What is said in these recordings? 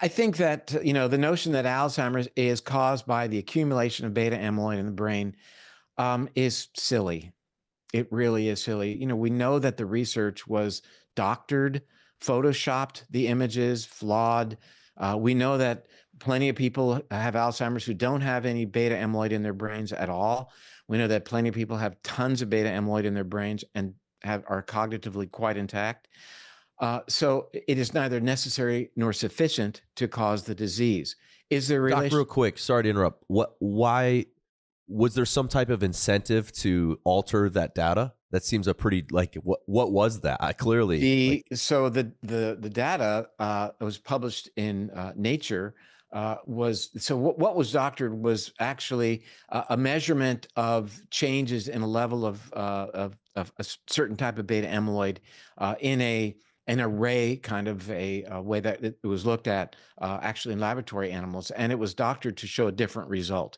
I think that, the notion that Alzheimer's is caused by the accumulation of beta amyloid in the brain is silly. It really is silly. We know that the research was doctored, photoshopped, the images, flawed. We know that plenty of people have Alzheimer's who don't have any beta amyloid in their brains at all. We know that plenty of people have tons of beta amyloid in their brains and are cognitively quite intact. So it is neither necessary nor sufficient to cause the disease. Is there a Doc, real relation? quick, sorry to interrupt. Why was there some type of incentive to alter that data? That seems a pretty what was that? I clearly like The data was published in Nature. What was doctored was actually a measurement of changes in a level of a certain type of beta amyloid in an array kind of a way that it was looked at actually in laboratory animals, and it was doctored to show a different result.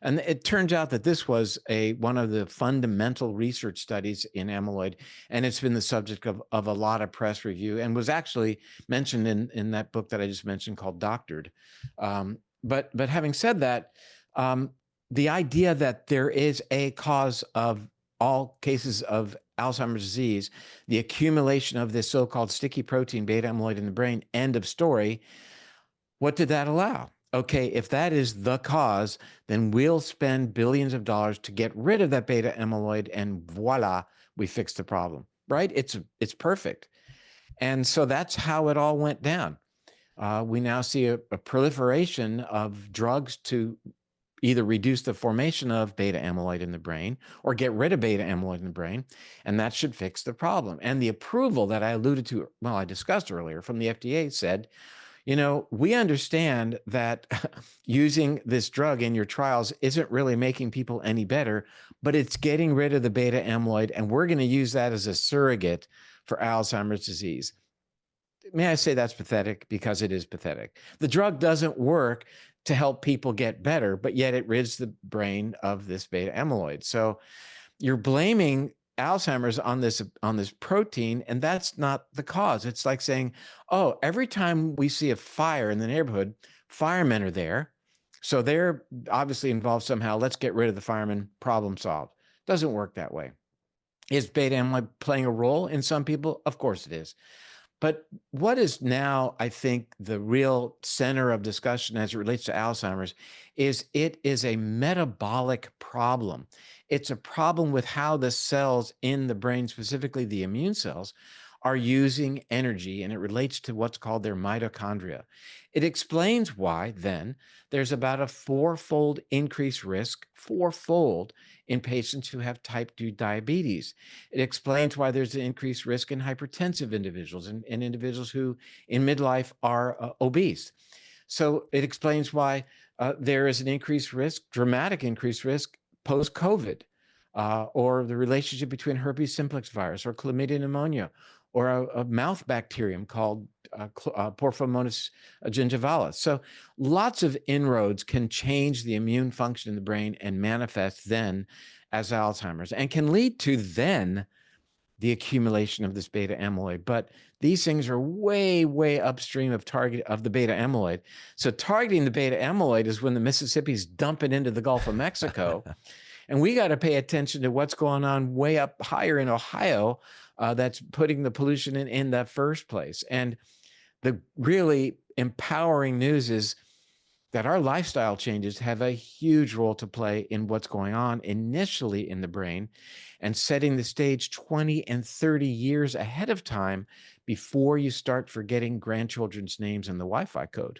And it turns out that this was one of the fundamental research studies in amyloid, and it's been the subject of a lot of press review and was actually mentioned in that book that I just mentioned called Doctored. But having said that, the idea that there is a cause of all cases of Alzheimer's disease, the accumulation of this so-called sticky protein, beta amyloid in the brain, end of story. What did that allow? Okay, if that is the cause, then we'll spend billions of dollars to get rid of that beta amyloid, and voila, we fixed the problem, right? It's perfect. And so that's how it all went down. We now see a proliferation of drugs to either reduce the formation of beta amyloid in the brain or get rid of beta amyloid in the brain, and that should fix the problem. And the approval that I alluded to, well, I discussed earlier from the FDA said, we understand that using this drug in your trials isn't really making people any better, but it's getting rid of the beta amyloid, and we're going to use that as a surrogate for Alzheimer's disease. May I say that's pathetic? Because it is pathetic. The drug doesn't work to help people get better, but yet it rids the brain of this beta amyloid. So you're blaming Alzheimer's on this protein, and that's not the cause. It's like saying, oh, every time we see a fire in the neighborhood, firemen are there, so they're obviously involved somehow. Let's get rid of the firemen. Problem solved. Doesn't work that way. Is beta amyloid playing a role in some people? Of course it is. But what is now, I think, the real center of discussion as it relates to Alzheimer's is it is a metabolic problem. It's a problem with how the cells in the brain, specifically the immune cells, are using energy, and it relates to what's called their mitochondria. It explains why, then, there's about a fourfold increased risk, fourfold, in patients who have type 2 diabetes. It explains why there's an increased risk in hypertensive individuals and individuals who in midlife are obese. So it explains why there is an increased risk, dramatic increased risk post-COVID, or the relationship between herpes simplex virus or chlamydia pneumonia, or a mouth bacterium called Porphyromonas gingivalis. So lots of inroads can change the immune function in the brain and manifest then as Alzheimer's, and can lead to then the accumulation of this beta amyloid. But these things are way, way upstream of the beta amyloid. So targeting the beta amyloid is when the Mississippi's dumping into the Gulf of Mexico. And we got to pay attention to what's going on way up higher in Ohio that's putting the pollution in the first place. And the really empowering news is that our lifestyle changes have a huge role to play in what's going on initially in the brain and setting the stage 20 and 30 years ahead of time before you start forgetting grandchildren's names in the Wi-Fi code.